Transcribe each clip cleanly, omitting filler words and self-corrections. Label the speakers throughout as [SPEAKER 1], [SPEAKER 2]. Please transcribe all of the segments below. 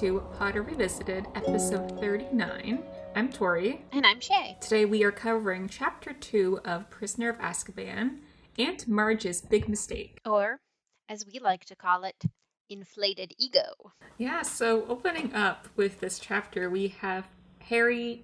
[SPEAKER 1] to Potter Revisited, episode 39. I'm Tori.
[SPEAKER 2] And I'm Shay.
[SPEAKER 1] Today we are covering Chapter 2 of Prisoner of Azkaban, Aunt Marge's Big Mistake.
[SPEAKER 2] Or, as we like to call it, Inflated Ego.
[SPEAKER 1] Yeah, so opening up with this chapter, we have Harry,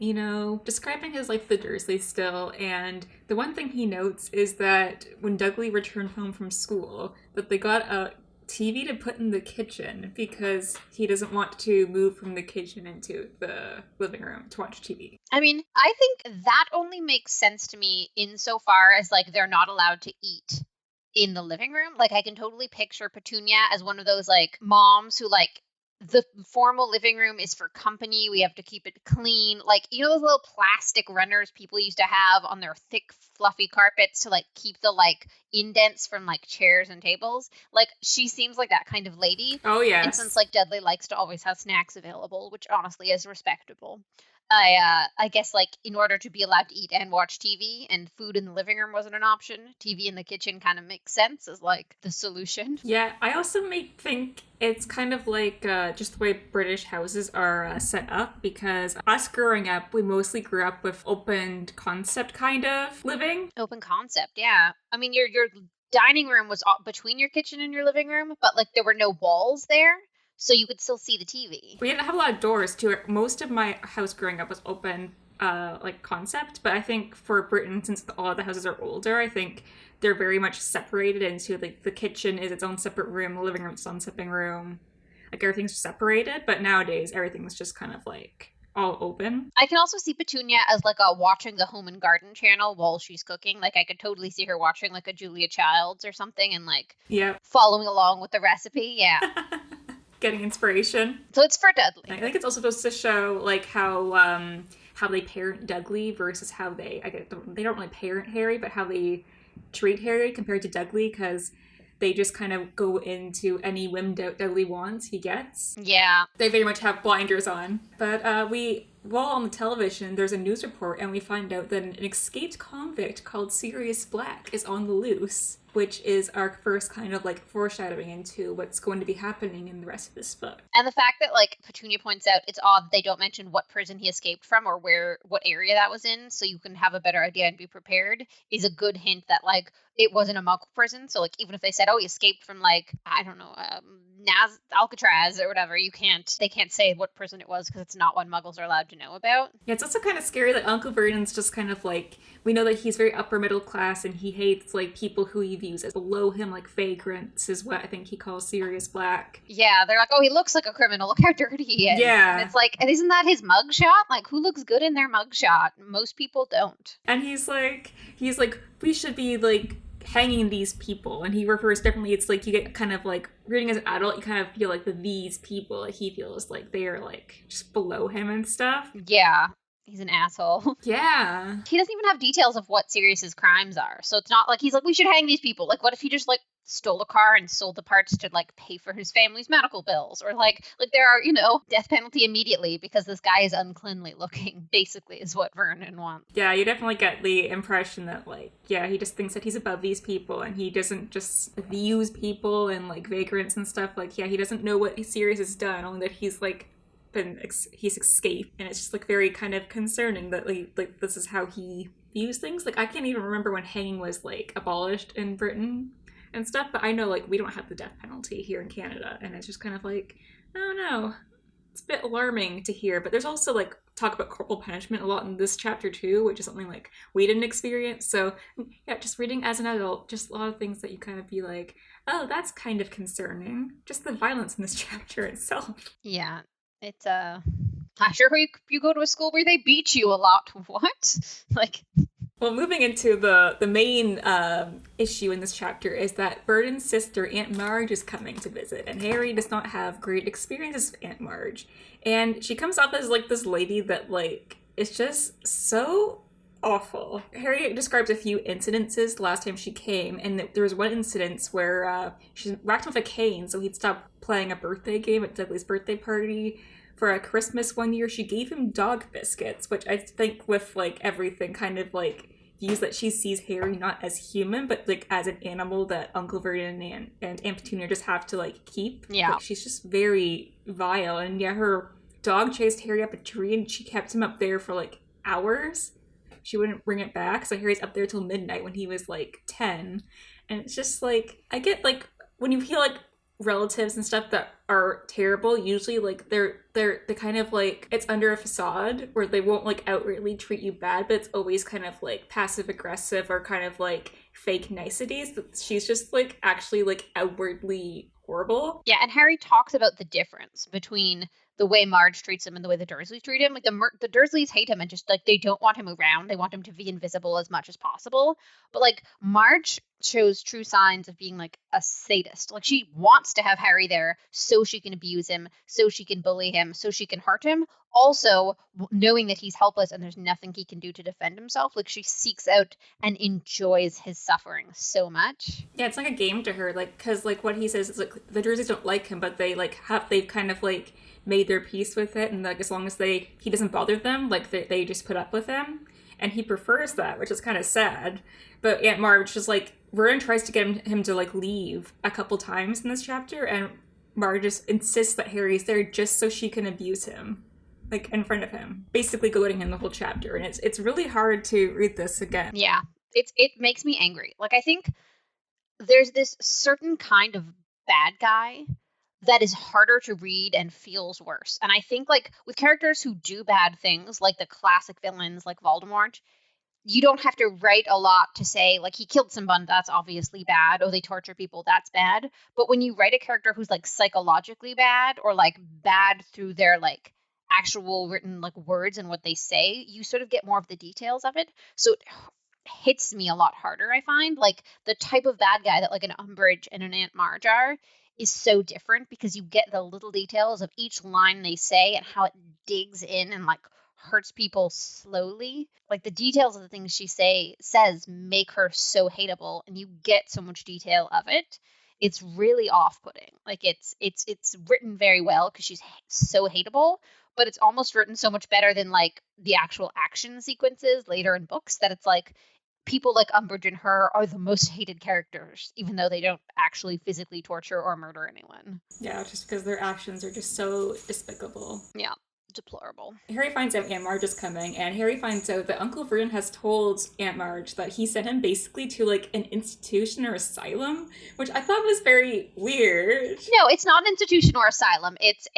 [SPEAKER 1] describing his life with the Dursleys still, and the one thing he notes is that when Dudley returned home from school, that they got a TV to put in the kitchen because he doesn't want to move from the kitchen into the living room to watch TV.
[SPEAKER 2] I mean, I think that only makes sense to me insofar as, they're not allowed to eat in the living room. I can totally picture Petunia as one of those, moms who, the formal living room is for company. We have to keep it clean. Those little plastic runners people used to have on their thick, fluffy carpets to, keep the, indents from, chairs and tables. She seems like that kind of lady.
[SPEAKER 1] Oh, yeah.
[SPEAKER 2] And since, Dudley likes to always have snacks available, which honestly is respectable, I guess, in order to be allowed to eat and watch TV, and food in the living room wasn't an option, TV in the kitchen kind of makes sense as, the solution.
[SPEAKER 1] Yeah, I also think it's kind of just the way British houses are set up, because us growing up, we mostly grew up with open concept kind of living.
[SPEAKER 2] Open concept, yeah. I mean, your dining room was between your kitchen and your living room, but, there were no walls there. So you could still see the TV.
[SPEAKER 1] We didn't have a lot of doors to it. Most of my house growing up was open, concept. But I think for Britain, since all of the houses are older, I think they're very much separated into, the kitchen is its own separate room, the living room is its own separate room. Everything's separated. But nowadays, everything's just kind of, all open.
[SPEAKER 2] I can also see Petunia as, a watching the Home and Garden channel while she's cooking. I could totally see her watching, a Julia Childs or something and, following along with the recipe. Yeah.
[SPEAKER 1] Getting inspiration.
[SPEAKER 2] So it's for Dudley.
[SPEAKER 1] I think it's also supposed to show how they parent Dudley versus how they don't really parent Harry, but how they treat Harry compared to Dudley, because they just kind of go into any whim Dudley wants, he gets.
[SPEAKER 2] Yeah.
[SPEAKER 1] They very much have blinders on. But while on the television, there's a news report, and we find out that an escaped convict called Sirius Black is on the loose, which is our first kind of foreshadowing into what's going to be happening in the rest of this book.
[SPEAKER 2] And the fact that Petunia points out it's odd they don't mention what prison he escaped from or what area that was in, so you can have a better idea and be prepared, is a good hint that it wasn't a Muggle prison. So even if they said, oh, he escaped from I don't know, Alcatraz or whatever, they can't say what prison it was because it's not one Muggles are allowed to know about.
[SPEAKER 1] Yeah, it's also kind of scary that Uncle Vernon's just kind of we know that he's very upper middle class and he hates people who he views as below him, vagrants is what I think he calls Sirius Black.
[SPEAKER 2] Yeah, they're oh, he looks like a criminal. Look how dirty he is.
[SPEAKER 1] Yeah.
[SPEAKER 2] And it's isn't that his mugshot? Who looks good in their mugshot? Most people don't.
[SPEAKER 1] And he's we should be hanging these people, and he refers definitely, it's you get kind of reading as an adult, you kind of feel these people, he feels they are just below him and stuff.
[SPEAKER 2] Yeah. He's an asshole.
[SPEAKER 1] Yeah.
[SPEAKER 2] He doesn't even have details of what Sirius's crimes are. So it's not he's we should hang these people. What if he just stole a car and sold the parts to pay for his family's medical bills? Or there are, death penalty immediately because this guy is uncleanly looking, basically is what Vernon wants.
[SPEAKER 1] Yeah, you definitely get the impression that he just thinks that he's above these people, and he doesn't just use people and vagrants and stuff. He doesn't know what Sirius has done, only that he's he's escaped, and it's just very kind of concerning that this is how he views things. I can't even remember when hanging was abolished in Britain and stuff, but I know we don't have the death penalty here in Canada, and it's just kind of I don't know, it's a bit alarming to hear. But there's also talk about corporal punishment a lot in this chapter too, which is something we didn't experience. So yeah, just reading as an adult, just a lot of things that you kind of be oh, that's kind of concerning, just the violence in this chapter itself.
[SPEAKER 2] Yeah. It's I sure you go to a school where they beat you a lot. What?
[SPEAKER 1] Well, moving into the main issue in this chapter is that Vernon's sister, Aunt Marge, is coming to visit, and Harry does not have great experiences with Aunt Marge. And she comes off as this lady that is just so awful. Harry describes a few incidences the last time she came, and there was one incident where she whacked him with a cane so he'd stop playing a birthday game at Dudley's birthday party. For a Christmas one year, she gave him dog biscuits, which I think with everything kind of views that she sees Harry not as human, but like as an animal that Uncle Vernon and Aunt Petunia just have to like keep.
[SPEAKER 2] Yeah.
[SPEAKER 1] Like, she's just very vile. And yeah, her dog chased Harry up a tree and she kept him up there for like hours. She wouldn't bring it back. So Harry's up there till midnight when he was like 10. And it's just like, I get like, when you feel like relatives and stuff that are terrible, usually like they're kind of like, it's under a facade where they won't like outwardly treat you bad, but it's always kind of like passive aggressive or kind of like fake niceties. But she's just like actually like outwardly horrible.
[SPEAKER 2] Yeah, and Harry talks about the difference between the way Marge treats him and the way the Dursleys treat him. Like the Dursleys hate him and just like they don't want him around. They want him to be invisible as much as possible. But like Marge shows true signs of being like a sadist. Like she wants to have Harry there so she can abuse him, so she can bully him, so she can hurt him. Also, knowing that he's helpless and there's nothing he can do to defend himself, like she seeks out and enjoys his suffering so much.
[SPEAKER 1] Yeah, it's like a game to her, like, because like what he says is like the Dursleys don't like him, but they've kind of like made their peace with it, and like as long as he doesn't bother them, like they just put up with him, and he prefers that, which is kind of sad. But Aunt Marge just like Vernon tries to get him to like leave a couple times in this chapter, and Marge just insists that Harry's there just so she can abuse him, like in front of him, basically goading him the whole chapter. And it's really hard to read this again.
[SPEAKER 2] Yeah, it makes me angry. Like I think there's this certain kind of bad guy that is harder to read and feels worse. And I think like with characters who do bad things, like the classic villains like Voldemort, you don't have to write a lot to say like he killed someone, that's obviously bad, or they torture people, that's bad. But when you write a character who's like psychologically bad or like bad through their like actual written like words and what they say, you sort of get more of the details of it. So it hits me a lot harder, I find. Like the type of bad guy that like an Umbridge and an Aunt Marge are is so different because you get the little details of each line they say and how it digs in and like hurts people slowly. Like the details of the things she says make her so hateable, and you get so much detail of it. It's really off-putting. Like it's written very well because she's so hateable, but it's almost written so much better than like the actual action sequences later in books that it's like people like Umbridge and her are the most hated characters, even though they don't actually physically torture or murder anyone.
[SPEAKER 1] Yeah, just because their actions are just so despicable.
[SPEAKER 2] Yeah, deplorable.
[SPEAKER 1] Harry finds out Aunt Marge is coming, and Harry finds out that Uncle Vernon has told Aunt Marge that he sent him basically to like an institution or asylum, which I thought was very weird.
[SPEAKER 2] No, it's not an institution or asylum. It's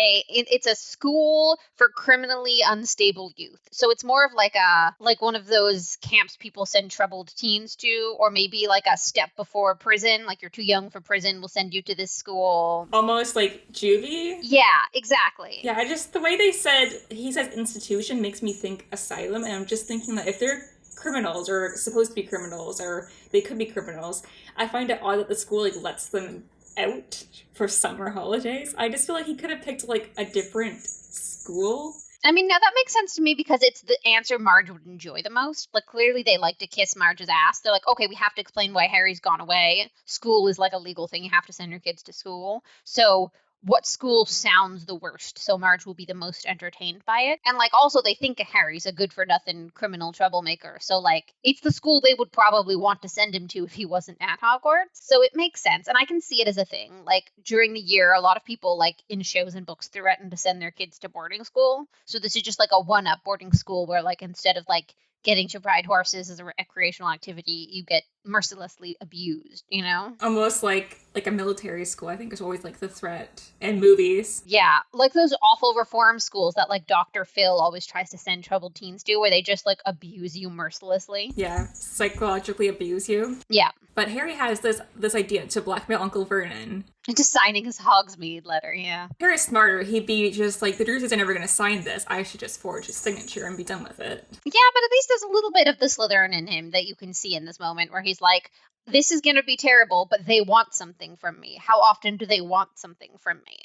[SPEAKER 2] a school for criminally unstable youth. So it's more of like one of those camps people send troubled teens to, or maybe like a step before prison. Like you're too young for prison, we'll send you to this school.
[SPEAKER 1] Almost like juvie.
[SPEAKER 2] Yeah, exactly.
[SPEAKER 1] Yeah, the way they said, he says institution makes me think asylum, and I'm just thinking that if they're criminals or supposed to be criminals or they could be criminals, I find it odd that the school like lets them out for summer holidays. I just feel like he could have picked like a different school.
[SPEAKER 2] I mean, now that makes sense to me because it's the answer Marge would enjoy the most. Like, clearly they like to kiss Marge's ass. They're like, okay, we have to explain why Harry's gone away. School is like a legal thing. You have to send your kids to school. So what school sounds the worst? So Marge will be the most entertained by it. And like, also they think Harry's a good-for-nothing criminal troublemaker. So like, it's the school they would probably want to send him to if he wasn't at Hogwarts. So it makes sense. And I can see it as a thing. Like, during the year, a lot of people, like, in shows and books threaten to send their kids to boarding school. So this is just like a one-up boarding school where, like, instead of, like, getting to ride horses as a recreational activity, you get mercilessly abused, you know?
[SPEAKER 1] Almost like a military school, I think, is always like the threat in movies.
[SPEAKER 2] Yeah, like those awful reform schools that like Dr. Phil always tries to send troubled teens to, where they just like abuse you mercilessly.
[SPEAKER 1] Yeah, psychologically abuse you.
[SPEAKER 2] Yeah.
[SPEAKER 1] But Harry has this idea to blackmail Uncle Vernon.
[SPEAKER 2] Into signing his Hogsmeade letter, yeah.
[SPEAKER 1] Harry's smarter. He'd be just like, the Dursleys are never going to sign this. I should just forge his signature and be done with it.
[SPEAKER 2] Yeah, but at least there's a little bit of the Slytherin in him that you can see in this moment where he's like, this is going to be terrible, but they want something from me. How often do they want something from me?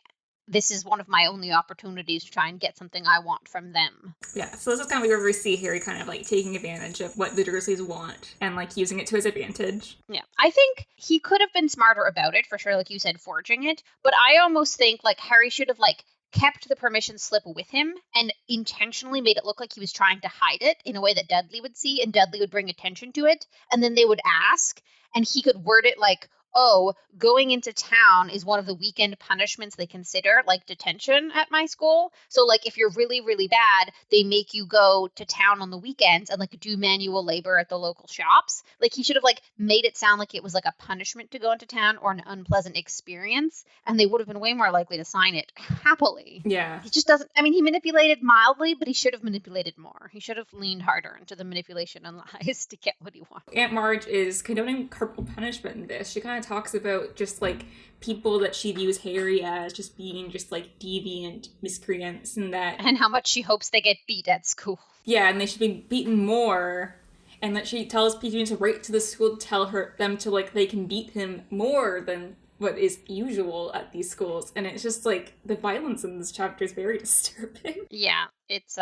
[SPEAKER 2] This is one of my only opportunities to try and get something I want from them.
[SPEAKER 1] Yeah, so this is kind of where we see Harry kind of like taking advantage of what the Dursleys want and like using it to his advantage.
[SPEAKER 2] Yeah, I think he could have been smarter about it, for sure, like you said, forging it. But I almost think like Harry should have like kept the permission slip with him and intentionally made it look like he was trying to hide it in a way that Dudley would see, and Dudley would bring attention to it, and then they would ask, and he could word it like, oh, going into town is one of the weekend punishments they consider, like detention at my school. So, like, if you're really, really bad, they make you go to town on the weekends and, like, do manual labor at the local shops. Like, he should have, like, made it sound like it was, like, a punishment to go into town or an unpleasant experience, and they would have been way more likely to sign it happily.
[SPEAKER 1] Yeah.
[SPEAKER 2] He just doesn't, I mean, he manipulated mildly, but he should have manipulated more. He should have leaned harder into the manipulation and lies to get what he wants.
[SPEAKER 1] Aunt Marge is condoning corporal punishment in this. She kind of talks about just, like, people that she views Harry as just being just, like, deviant miscreants, and that...
[SPEAKER 2] And how much she hopes they get beat at school.
[SPEAKER 1] Yeah, and they should be beaten more, and that she tells Petunia to write to the school to tell them to, like, they can beat him more than what is usual at these schools. And it's just, like, the violence in this chapter is very disturbing.
[SPEAKER 2] Yeah, it's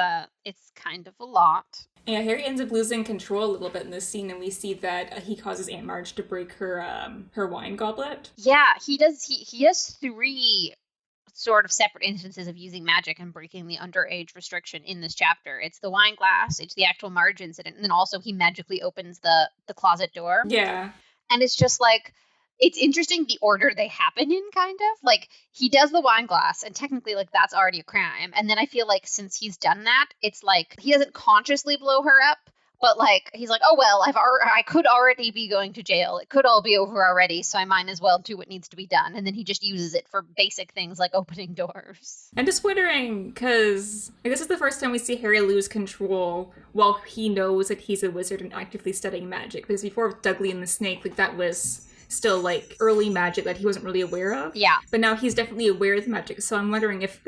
[SPEAKER 2] kind of a lot.
[SPEAKER 1] Yeah, Harry ends up losing control a little bit in this scene, and we see that he causes Aunt Marge to break her wine goblet.
[SPEAKER 2] Yeah, he does. He has 3 sort of separate instances of using magic and breaking the underage restriction in this chapter. It's the wine glass, it's the actual Marge incident, and then also he magically opens the closet door.
[SPEAKER 1] Yeah.
[SPEAKER 2] And it's just like, it's interesting the order they happen in, kind of. Like, he does the wine glass, and technically, like, that's already a crime. And then I feel like since he's done that, it's like, he doesn't consciously blow her up, but, like, he's like, oh, well, I could already be going to jail. It could all be over already, so I might as well do what needs to be done. And then he just uses it for basic things like opening doors.
[SPEAKER 1] I'm just wondering, because this is the first time we see Harry lose control while he knows that he's a wizard and actively studying magic. Because before with Dudley and the snake, like, that was still, like, early magic that he wasn't really aware of.
[SPEAKER 2] Yeah.
[SPEAKER 1] But now he's definitely aware of the magic. So I'm wondering if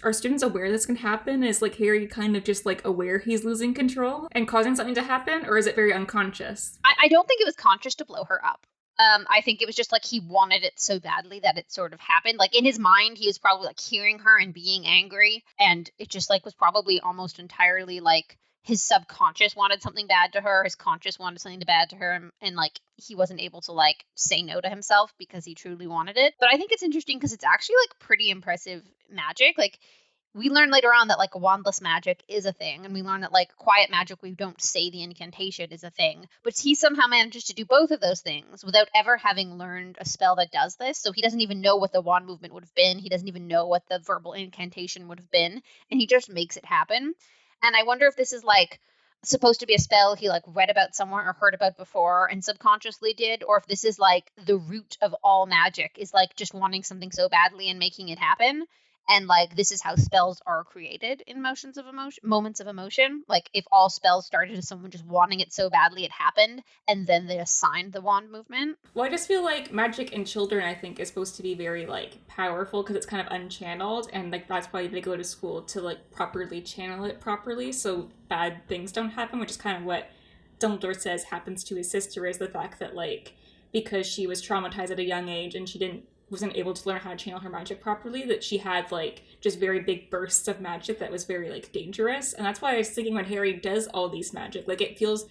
[SPEAKER 1] are students aware this can happen? Is, like, Harry kind of just, like, aware he's losing control and causing something to happen? Or is it very unconscious?
[SPEAKER 2] I don't think it was conscious to blow her up. I think it was just, like, he wanted it so badly that it sort of happened. Like, in his mind, he was probably, like, hearing her and being angry. And it just, like, was probably almost entirely, like, his subconscious wanted something bad to her, his conscious wanted something bad to her, and like, he wasn't able to, like, say no to himself because he truly wanted it. But I think it's interesting because it's actually, like, pretty impressive magic. Like, we learn later on that, like, wandless magic is a thing, and we learn that, like, quiet magic, we don't say the incantation, is a thing. But he somehow manages to do both of those things without ever having learned a spell that does this. So he doesn't even know what the wand movement would have been. He doesn't even know what the verbal incantation would have been, and he just makes it happen. And I wonder if this is, like, supposed to be a spell he, like, read about somewhere or heard about before and subconsciously did, or if this is, like, the root of all magic is, like, just wanting something so badly and making it happen. And, like, this is how spells are created in moments of emotion. Like, if all spells started as someone just wanting it so badly it happened, and then they assigned the wand movement.
[SPEAKER 1] Well, I just feel like magic in children, I think, is supposed to be very, like, powerful because it's kind of unchanneled, and, like, that's why they go to school to, like, properly channel it properly so bad things don't happen, which is kind of what Dumbledore says happens to his sister, is the fact that, like, because she was traumatized at a young age and she wasn't able to learn how to channel her magic properly, that she had, like, just very big bursts of magic that was very, like, dangerous. And that's why I was thinking when Harry does all these magic, like, it feels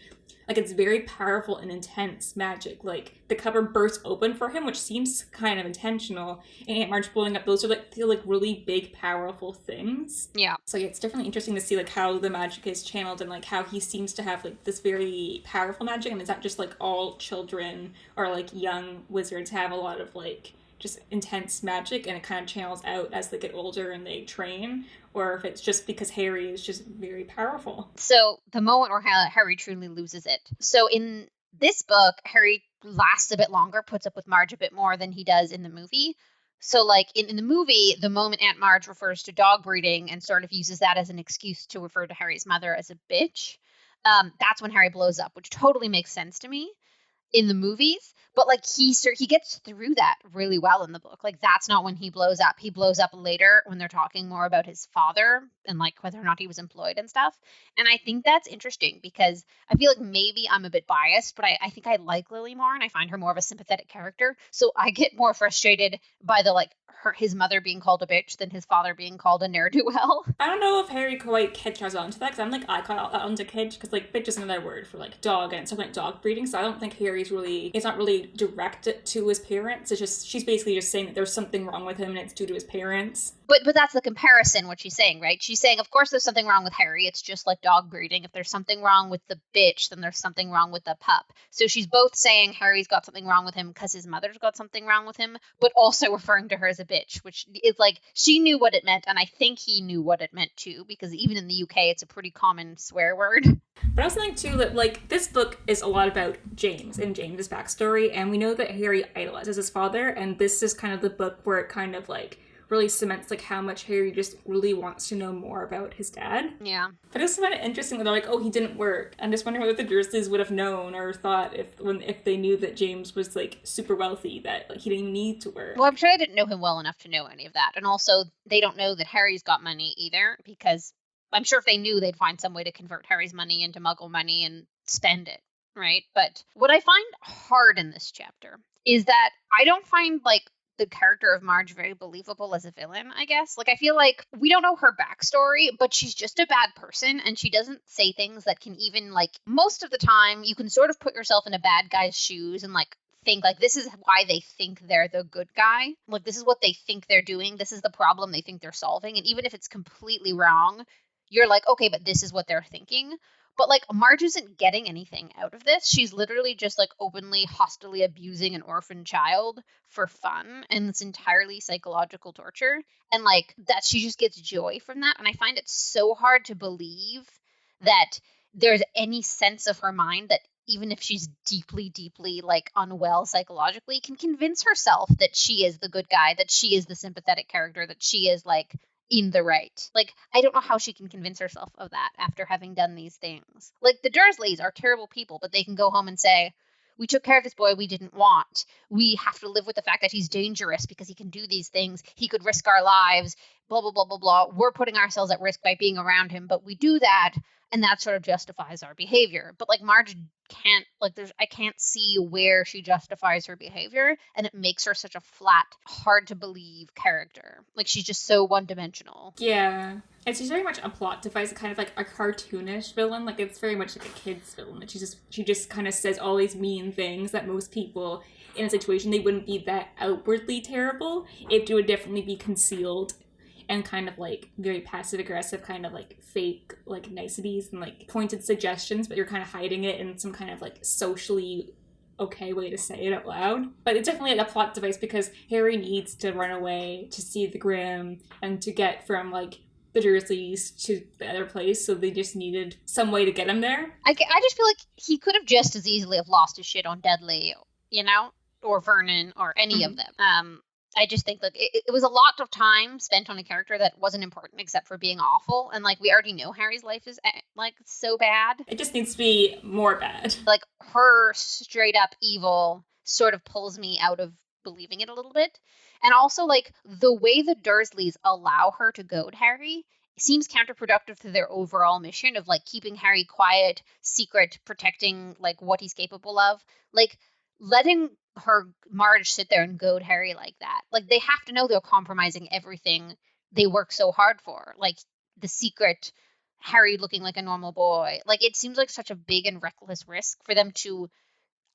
[SPEAKER 1] like it's very powerful and intense magic. Like, the cupboard bursts open for him, which seems kind of intentional, and Aunt Marge blowing up, those are, like, feel like really big, powerful things.
[SPEAKER 2] Yeah.
[SPEAKER 1] So yeah, it's definitely interesting to see, like, how the magic is channeled and, like, how he seems to have, like, this very powerful magic, and it's not just, like, all children or, like, young wizards have a lot of, like, just intense magic, and it kind of channels out as they get older and they train, or if it's just because Harry is just very powerful.
[SPEAKER 2] So the moment where Harry truly loses it. So in this book, Harry lasts a bit longer, puts up with Marge a bit more than he does in the movie. So, like, in the movie, the moment Aunt Marge refers to dog breeding and sort of uses that as an excuse to refer to Harry's mother as a bitch, that's when Harry blows up, which totally makes sense to me in the movies. But, like, he gets through that really well in the book. Like, that's not when he blows up. He blows up later when they're talking more about his father and, like, whether or not he was employed and stuff. And I think that's interesting because I feel like maybe I'm a bit biased, but I think I like Lily more and I find her more of a sympathetic character. So I get more frustrated by the, like, his mother being called a bitch than his father being called a ne'er-do-well.
[SPEAKER 1] I don't know if Harry quite catches on to that, because I'm like, I caught on to kitsch, because, like, bitch is another word for, like, dog, and it's something like dog breeding, so I don't think it's not really directed to his parents. It's just, she's basically just saying that there's something wrong with him and it's due to his parents.
[SPEAKER 2] But that's the comparison, what she's saying, right? She's saying, of course, there's something wrong with Harry. It's just like dog breeding. If there's something wrong with the bitch, then there's something wrong with the pup. So she's both saying Harry's got something wrong with him because his mother's got something wrong with him, but also referring to her as a bitch, which is like, she knew what it meant, and I think he knew what it meant too, because even in the UK, it's a pretty common swear word.
[SPEAKER 1] But I also think too that like this book is a lot about James and James's backstory, and we know that Harry idolizes his father, and this is kind of the book where it kind of like really cements like how much Harry just really wants to know more about his dad.
[SPEAKER 2] Yeah.
[SPEAKER 1] But it's kind of interesting that they're like, oh, he didn't work. I'm just wondering what the Dursleys would have known or thought if they knew that James was like super wealthy, that like he didn't need to work.
[SPEAKER 2] Well, I'm sure I didn't know him well enough to know any of that. And also, they don't know that Harry's got money either, because I'm sure if they knew, they'd find some way to convert Harry's money into Muggle money and spend it, right? But what I find hard in this chapter is that I don't find like the character of Marge very believable as a villain, I guess. Like, I feel like we don't know her backstory, but she's just a bad person, and she doesn't say things that can even, like, most of the time, you can sort of put yourself in a bad guy's shoes and, like, think, like, this is why they think they're the good guy. Like, this is what they think they're doing. This is the problem they think they're solving. And even if it's completely wrong, you're like, okay, but this is what they're thinking. But, like, Marge isn't getting anything out of this. She's literally just, like, openly, hostilely abusing an orphan child for fun. And it's entirely psychological torture. And, like, that she just gets joy from that. And I find it so hard to believe that there's any sense of her mind that even if she's deeply, deeply, like, unwell psychologically, can convince herself that she is the good guy, that she is the sympathetic character, that she is, like, in the right. Like, I don't know how she can convince herself of that after having done these things. Like, the Dursleys are terrible people, but they can go home and say, we took care of this boy we didn't want. We have to live with the fact that he's dangerous because he can do these things. He could risk our lives, blah, blah, blah, blah, blah. We're putting ourselves at risk by being around him, but we do that, and that sort of justifies our behavior. But, like, Marge can't, like, I can't see where she justifies her behavior, and it makes her such a flat, hard to believe character. Like, she's just so one-dimensional.
[SPEAKER 1] Yeah. And she's very much a plot device, kind of like a cartoonish villain. Like, it's very much like a kid's villain. Like, she just kind of says all these mean things that most people in a situation, they wouldn't be that outwardly terrible. It would definitely be concealed and kind of like very passive aggressive, kind of like fake like niceties and like pointed suggestions, but you're kind of hiding it in some kind of like socially okay way to say it out loud. But it's definitely like a plot device because Harry needs to run away to see the Grim and to get from like the Dursleys to the other place, so they just needed some way to get him there.
[SPEAKER 2] I just feel like he could have just as easily have lost his shit on Dudley, you know, or Vernon, or any of them. I just think like it was a lot of time spent on a character that wasn't important except for being awful, and like we already know Harry's life is like so bad.
[SPEAKER 1] It just needs to be more bad.
[SPEAKER 2] Like her straight up evil sort of pulls me out of believing it a little bit. And also, like, the way the Dursleys allow her to goad Harry seems counterproductive to their overall mission of, like, keeping Harry quiet, secret, protecting, like, what he's capable of. Like, letting Marge sit there and goad Harry like that. Like, they have to know they're compromising everything they work so hard for. Like, the secret, Harry looking like a normal boy. Like, it seems like such a big and reckless risk for them to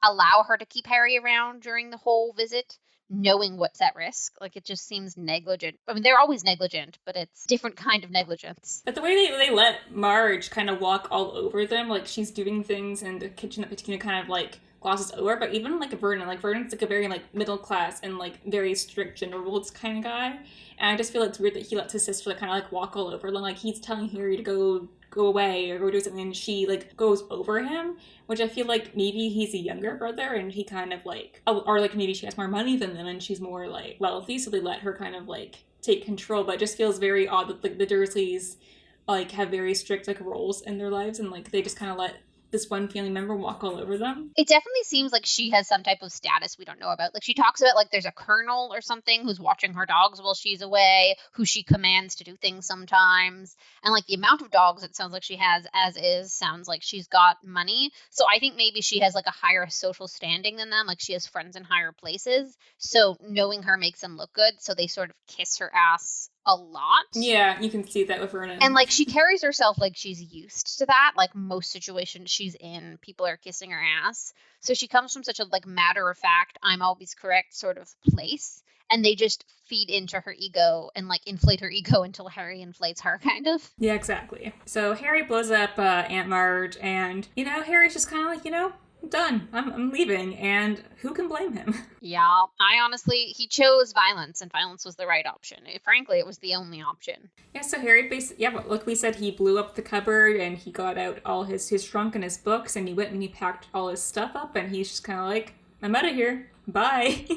[SPEAKER 2] allow her to keep Harry around during the whole visit, knowing what's at risk. Like, it just seems negligent. I mean, they're always negligent, but it's different kind of negligence.
[SPEAKER 1] But the way they let Marge kind of walk all over them, like she's doing things in the kitchen that Petunia kind of like glosses over, but even like Vernon's like a very like middle class and like very strict gender rules kind of guy. And I just feel it's weird that he lets his sister like kind of like walk all over them. Like he's telling Harry to go away or go do something, and she like goes over him, which I feel like maybe he's a younger brother and he kind of like, or like maybe she has more money than them and she's more like wealthy, so they let her kind of like take control. But it just feels very odd that like the Dursleys like have very strict like roles in their lives, and like they just kind of let this one family member walk all over them.
[SPEAKER 2] It definitely seems like she has some type of status we don't know about. Like, she talks about, like, there's a colonel or something who's watching her dogs while she's away, who she commands to do things sometimes. And, like, the amount of dogs it sounds like she has as is sounds like she's got money. So I think maybe she has, like, a higher social standing than them. Like, she has friends in higher places. So knowing her makes them look good. So they sort of kiss her ass a lot.
[SPEAKER 1] Yeah, you can see that with Vernon.
[SPEAKER 2] And like she carries herself like she's used to that. Like most situations she's in, people are kissing her ass. So she comes from such a like matter of fact, I'm always correct sort of place. And they just feed into her ego and like inflate her ego until Harry inflates her, kind of.
[SPEAKER 1] Yeah, exactly. So Harry blows up Aunt Marge, and, Harry's just kind of like, I'm done. I'm leaving, and who can blame him?
[SPEAKER 2] Yeah, I honestly, he chose violence, and violence was the right option. Frankly, it was the only option.
[SPEAKER 1] Yeah, so Harry but like we said, he blew up the cupboard, and he got out all his trunk and his books, and he went and he packed all his stuff up, and he's just kind of like, I'm out of here. Bye.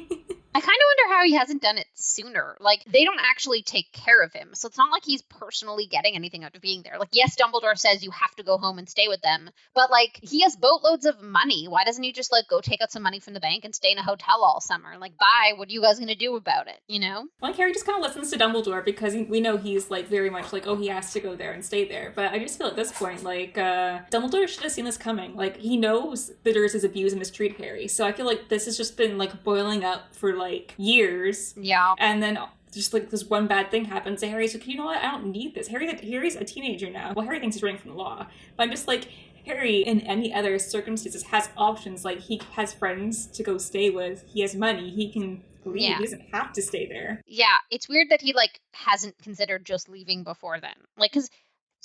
[SPEAKER 2] I kind of wonder how he hasn't done it sooner. Like, they don't actually take care of him. So it's not like he's personally getting anything out of being there. Like, yes, Dumbledore says you have to go home and stay with them. But, like, he has boatloads of money. Why doesn't he just, like, go take out some money from the bank and stay in a hotel all summer? Like, bye, what are you guys going to do about it, you know?
[SPEAKER 1] Like, Harry just kind of listens to Dumbledore because we know he's, like, very much like, oh, he has to go there and stay there. But I just feel at this point, like, Dumbledore should have seen this coming. Like, he knows the Dursleys abuse and mistreat Harry. So I feel like this has just been, like, boiling up for, like, years.
[SPEAKER 2] Yeah.
[SPEAKER 1] And then just like this one bad thing happens, and Harry's like, you know what? I don't need this. Harry's a teenager now. Well, Harry thinks he's running from the law. But I'm just like, Harry, in any other circumstances, has options. Like, he has friends to go stay with. He has money. He can leave.
[SPEAKER 2] Yeah.
[SPEAKER 1] He doesn't have to stay there.
[SPEAKER 2] Yeah, it's weird that he, like, hasn't considered just leaving before then. Like, because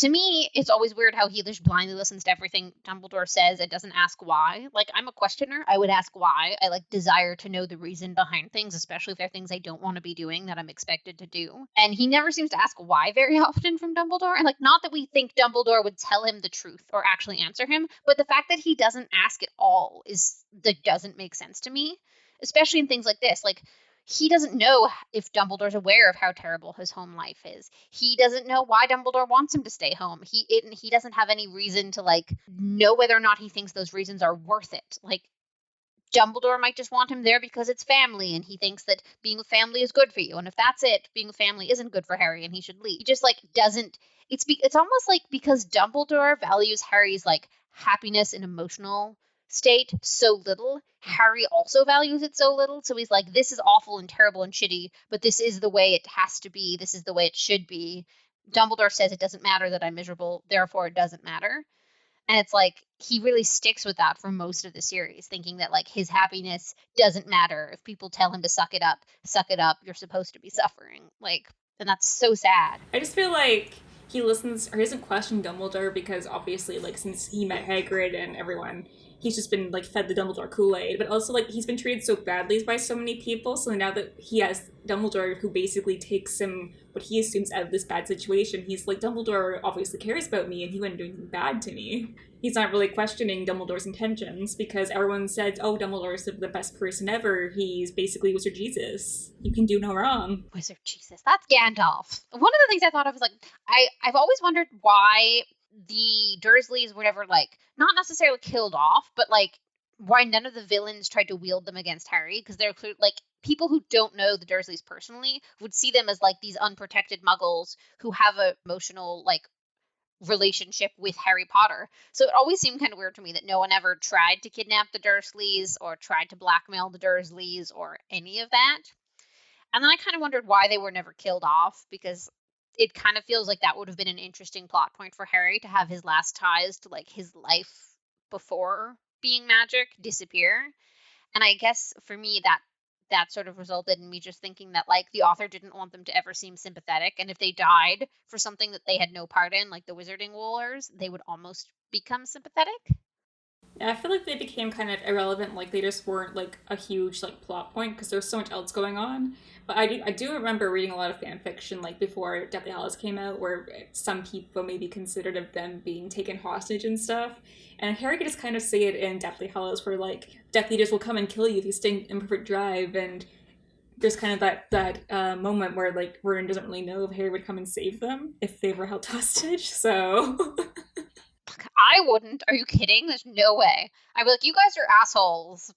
[SPEAKER 2] to me, it's always weird how he just blindly listens to everything Dumbledore says and doesn't ask why. Like, I'm a questioner. I would ask why. I, like, desire to know the reason behind things, especially if they're things I don't want to be doing that I'm expected to do. And he never seems to ask why very often from Dumbledore. And, like, not that we think Dumbledore would tell him the truth or actually answer him, but the fact that he doesn't ask at all that doesn't make sense to me, especially in things like this. Like, he doesn't know if Dumbledore's aware of how terrible his home life is. He doesn't know why Dumbledore wants him to stay home. He doesn't have any reason to, like, know whether or not he thinks those reasons are worth it. Like, Dumbledore might just want him there because it's family, and he thinks that being with family is good for you. And if that's it, being with family isn't good for Harry, and he should leave. He just, like, doesn't. It's almost like because Dumbledore values Harry's, like, happiness and emotional state so little, Harry also values it so little. So he's like, this is awful and terrible and shitty, but this is the way it has to be. This is the way it should be. Dumbledore says it doesn't matter that I'm miserable, therefore it doesn't matter. And it's like, he really sticks with that for most of the series, thinking that, like, his happiness doesn't matter. If people tell him to suck it up, you're supposed to be suffering. Like, and that's so sad.
[SPEAKER 1] I just feel like he listens, or he doesn't question Dumbledore because obviously, like, since he met Hagrid and everyone, he's just been, like, fed the Dumbledore Kool-Aid, but also, like, he's been treated so badly by so many people, so now that he has Dumbledore who basically takes him, what he assumes, out of this bad situation, he's like, Dumbledore obviously cares about me, and he wouldn't do anything bad to me. He's not really questioning Dumbledore's intentions, because everyone said, oh, Dumbledore's the best person ever, he's basically Wizard Jesus. You can do no wrong.
[SPEAKER 2] Wizard Jesus, that's Gandalf. One of the things I thought of was, like, I've always wondered why the Dursleys were never, like, not necessarily killed off, but, like, why none of the villains tried to wield them against Harry, because they're clear, like, people who don't know the Dursleys personally would see them as, like, these unprotected muggles who have a emotional, like, relationship with Harry Potter. So it always seemed kind of weird to me that no one ever tried to kidnap the Dursleys or tried to blackmail the Dursleys or any of that. And then I kind of wondered why they were never killed off, because it kind of feels like that would have been an interesting plot point for Harry to have his last ties to, like, his life before being magic disappear. And I guess for me that sort of resulted in me just thinking that, like, the author didn't want them to ever seem sympathetic, and if they died for something that they had no part in, like the Wizarding Wars, they would almost become sympathetic.
[SPEAKER 1] Yeah, I feel like they became kind of irrelevant, like they just weren't, like, a huge, like, plot point because there's so much else going on. But I do remember reading a lot of fan fiction, like, before Deathly Hallows came out, where some people maybe considered of them being taken hostage and stuff. And Harry could just kind of say it in Deathly Hallows, where, like, Death Eaters will come and kill you if you stay in Imperfect Drive, and there's kind of that moment where, like, Vernon doesn't really know if Harry would come and save them if they were held hostage, so...
[SPEAKER 2] I wouldn't. Are you kidding? There's no way. I'd be like, you guys are assholes.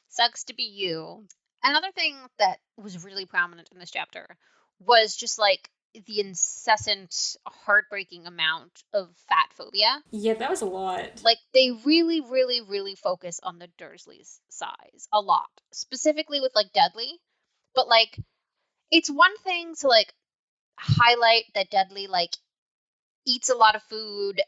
[SPEAKER 2] Sucks to be you. Another thing that was really prominent in this chapter was just, like, the incessant, heartbreaking amount of fat phobia.
[SPEAKER 1] Yeah, that was a lot.
[SPEAKER 2] Like, they really, really, really focus on the Dursleys' size a lot. Specifically with, like, Dudley. But, like, it's one thing to, like, highlight that Dudley like eats a lot of food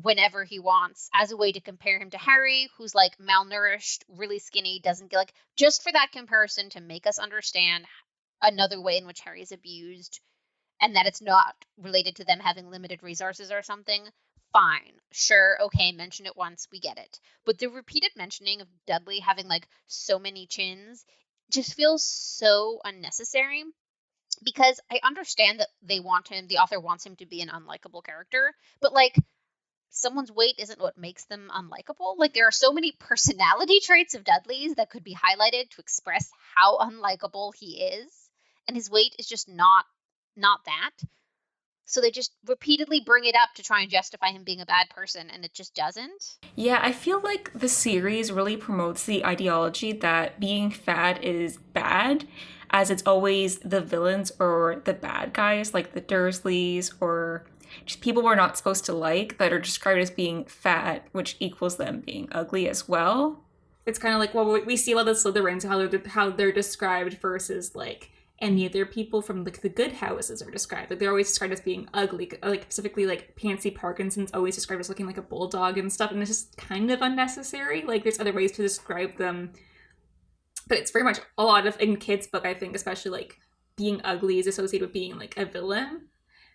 [SPEAKER 2] whenever he wants as a way to compare him to Harry, who's like malnourished, really skinny, doesn't get like, just for that comparison to make us understand another way in which Harry is abused and that it's not related to them having limited resources or something. Fine, sure, okay, mention it once, we get it. But the repeated mentioning of Dudley having like so many chins just feels so unnecessary, because I understand that they want him, the author wants him to be an unlikable character, but like, someone's weight isn't what makes them unlikable. Like, there are so many personality traits of Dudley's that could be highlighted to express how unlikable he is, and his weight is just not that. So they just repeatedly bring it up to try and justify him being a bad person, and it just doesn't.
[SPEAKER 1] Yeah, I feel like the series really promotes the ideology that being fat is bad, as it's always the villains or the bad guys, like the Dursleys or just people we're not supposed to like, that are described as being fat, which equals them being ugly as well. It's kind of like, well, we see a lot of Slytherins, how they're described versus like any other people from like the good houses are described. Like they're always described as being ugly. Like specifically, like Pansy Parkinson's always described as looking like a bulldog and stuff, and it's just kind of unnecessary. Like there's other ways to describe them, but it's very much a lot of in kids' book. I think especially like being ugly is associated with being like a villain.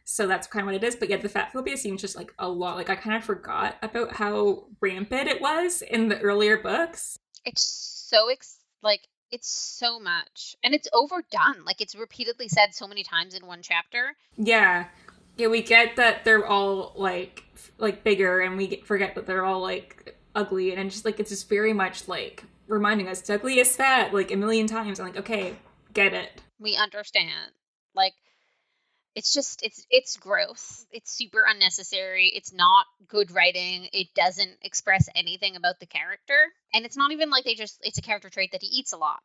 [SPEAKER 1] So that's kind of what it is. But yeah, the fat phobia seems just like a lot. Like I kind of forgot about how rampant it was in the earlier books.
[SPEAKER 2] It's so like, it's so much, and it's overdone. Like, it's repeatedly said so many times in one chapter.
[SPEAKER 1] Yeah, we get that they're all like bigger, and we forget that they're all like ugly, and just like it's just very much like reminding us Dudley is fat like a million times. I'm like, okay, get it.
[SPEAKER 2] We understand. Like, it's just, it's gross. It's super unnecessary. It's not good writing. It doesn't express anything about the character. And it's not even like it's a character trait that he eats a lot.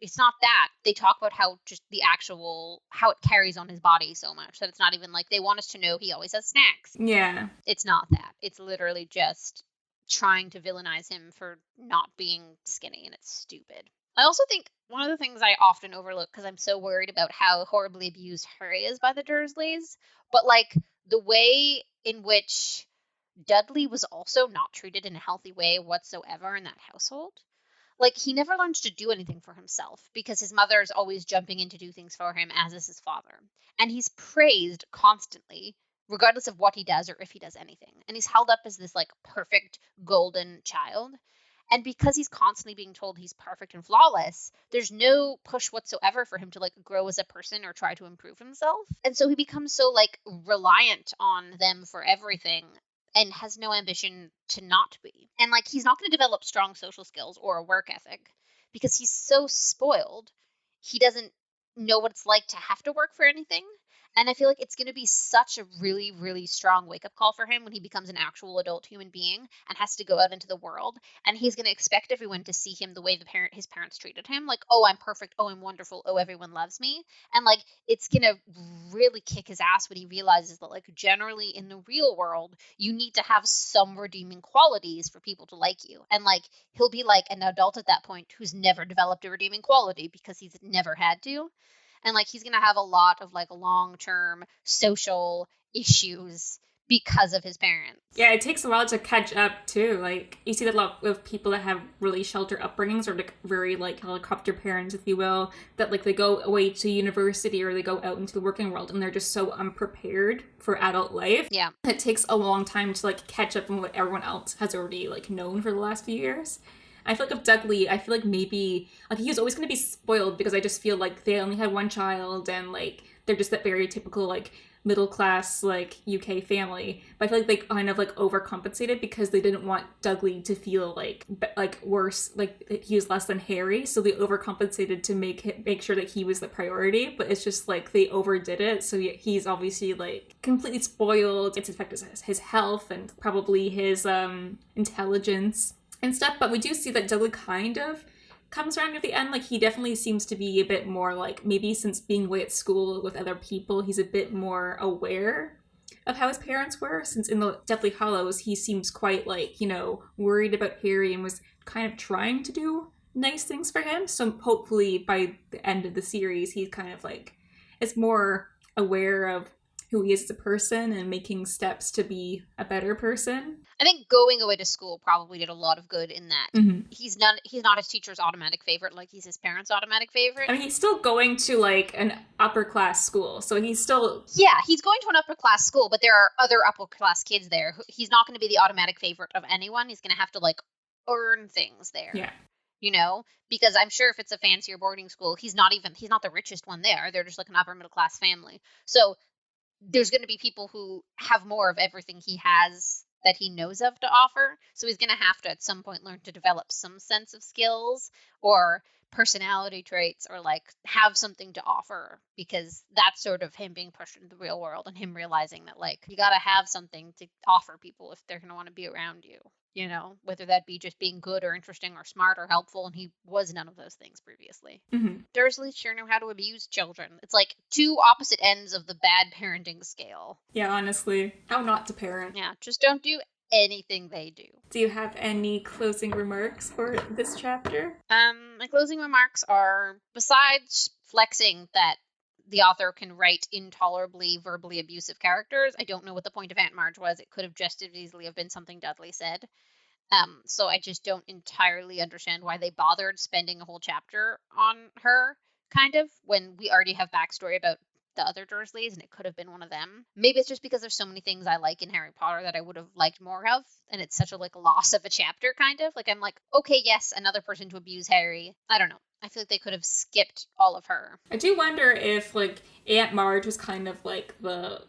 [SPEAKER 2] It's not that. They talk about how just how it carries on his body so much that it's not even like they want us to know he always has snacks.
[SPEAKER 1] Yeah.
[SPEAKER 2] It's not that. It's literally just trying to villainize him for not being skinny, and it's stupid. I also think one of the things I often overlook, because I'm so worried about how horribly abused Harry is by the Dursleys, but like the way in which Dudley was also not treated in a healthy way whatsoever in that household. Like, he never learns to do anything for himself because his mother is always jumping in to do things for him, as is his father. And he's praised constantly, regardless of what he does or if he does anything. And he's held up as this like perfect golden child. And because he's constantly being told he's perfect and flawless, there's no push whatsoever for him to like grow as a person or try to improve himself. And so he becomes so like reliant on them for everything and has no ambition to not be. And like, he's not going to develop strong social skills or a work ethic because he's so spoiled. He doesn't know what it's like to have to work for anything. And I feel like it's going to be such a really, really strong wake-up call for him when he becomes an actual adult human being and has to go out into the world. And he's going to expect everyone to see him the way his parents treated him. Like, oh, I'm perfect. Oh, I'm wonderful. Oh, everyone loves me. And like, it's going to really kick his ass when he realizes that like, generally in the real world, you need to have some redeeming qualities for people to like you. And like, he'll be like an adult at that point who's never developed a redeeming quality because he's never had to. And like, he's gonna have a lot of like long-term social issues because of his parents.
[SPEAKER 1] Yeah, it takes a while to catch up too. Like you see that a lot of people that have really sheltered upbringings, or like very like helicopter parents, if you will, that like they go away to university or they go out into the working world and they're just so unprepared for adult life.
[SPEAKER 2] Yeah,
[SPEAKER 1] it takes a long time to like catch up on what everyone else has already like known for the last few years. I feel like of Dudley, I feel like maybe like he was always going to be spoiled because I just feel like they only had one child and like they're just that very typical like middle class like UK family. But I feel like they kind of like overcompensated because they didn't want Dudley to feel like worse, like he was less than Harry, so they overcompensated to make sure that he was the priority. But it's just like they overdid it, so he's obviously like completely spoiled. It's affected his health and probably his intelligence and stuff. But we do see that Dudley kind of comes around at the end. Like he definitely seems to be a bit more like, maybe since being away at school with other people, he's a bit more aware of how his parents were. Since in the Deathly Hallows, he seems quite like, you know, worried about Harry and was kind of trying to do nice things for him. So hopefully by the end of the series, he's kind of like, it's more aware of who he is as a person and making steps to be a better person.
[SPEAKER 2] I think going away to school probably did a lot of good in that.
[SPEAKER 1] Mm-hmm.
[SPEAKER 2] He's not his teacher's automatic favorite like he's his parents' automatic favorite.
[SPEAKER 1] I mean, he's still going to like an upper class school, so he's still...
[SPEAKER 2] Yeah, he's going to an upper class school, but there are other upper class kids there. He's not going to be the automatic favorite of anyone. He's going to have to like earn things there.
[SPEAKER 1] Yeah.
[SPEAKER 2] You know, because I'm sure if it's a fancier boarding school, he's not the richest one there. They're just like an upper middle class family. So there's going to be people who have more of everything he has that he knows of to offer. So he's going to have to at some point learn to develop some sense of skills or personality traits or like have something to offer, because that's sort of him being pushed into the real world and him realizing that like you got to have something to offer people if they're going to want to be around you. You know, whether that be just being good or interesting or smart or helpful, and he was none of those things previously.
[SPEAKER 1] Mm-hmm.
[SPEAKER 2] Dursley sure know how to abuse children. It's like two opposite ends of the bad parenting scale.
[SPEAKER 1] Yeah, honestly. How not to parent.
[SPEAKER 2] Yeah, just don't do anything they do.
[SPEAKER 1] Do you have any closing remarks for this chapter?
[SPEAKER 2] My closing remarks are, besides flexing that the author can write intolerably verbally abusive characters, I don't know what the point of Aunt Marge was. It could have just as easily have been something Dudley said. So I just don't entirely understand why they bothered spending a whole chapter on her, kind of, when we already have backstory about the other Dursleys, and it could have been one of them. Maybe it's just because there's so many things I like in Harry Potter that I would have liked more of, and it's such a like loss of a chapter, kind of. Like I'm like, okay, yes, another person to abuse Harry. I don't know. I feel like they could have skipped all of her.
[SPEAKER 1] I do wonder if like Aunt Marge was kind of like the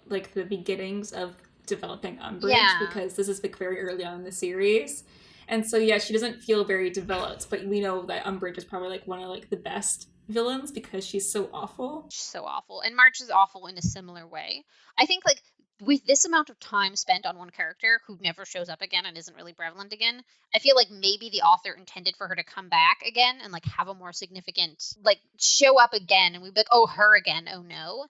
[SPEAKER 1] beginnings of developing Umbridge, because this is like very early on in the series. And so yeah, she doesn't feel very developed, but we know that Umbridge is probably like one of like the best villains because she's so awful.
[SPEAKER 2] She's so awful. And Marge is awful in a similar way. I think like with this amount of time spent on one character who never shows up again and isn't really prevalent again, I feel like maybe the author intended for her to come back again and like have a more significant, like show up again, and we'd be like, oh, her again, oh no.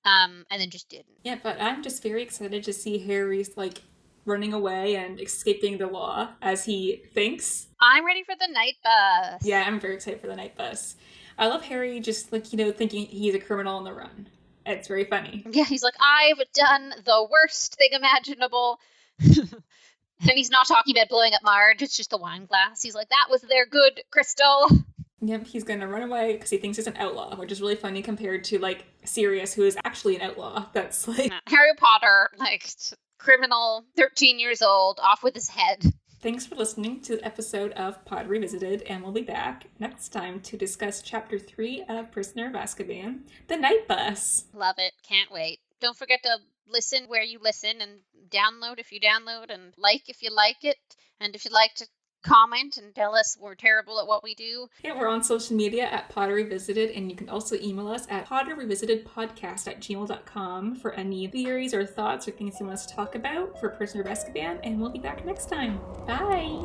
[SPEAKER 2] And then just didn't.
[SPEAKER 1] Yeah, but I'm just very excited to see Harry's like running away and escaping the law as he thinks.
[SPEAKER 2] I'm ready for the night bus.
[SPEAKER 1] Yeah, I'm very excited for the night bus. I love Harry just like, you know, thinking he's a criminal on the run. It's very funny.
[SPEAKER 2] Yeah, he's like, I've done the worst thing imaginable. And he's not talking about blowing up Marge, it's just a wine glass. He's like, that was their good crystal.
[SPEAKER 1] Yep, he's gonna run away because he thinks he's an outlaw, which is really funny compared to like Sirius, who is actually an outlaw. That's like
[SPEAKER 2] Harry Potter, like criminal, 13 years old, off with his head.
[SPEAKER 1] Thanks for listening to the episode of Pod Revisited, and we'll be back next time to discuss Chapter 3 of Prisoner of Azkaban, The Night Bus.
[SPEAKER 2] Love it. Can't wait. Don't forget to listen where you listen, and download if you download, and like if you like it, and if you'd like to comment and tell us we're terrible at what we do.
[SPEAKER 1] Yeah, we're on social media at Pod Revisited, and you can also email us at podrevisitedpodcast@gmail.com for any theories or thoughts or things you want us to talk about for Prisoner of Azkaban, and we'll be back next time. Bye!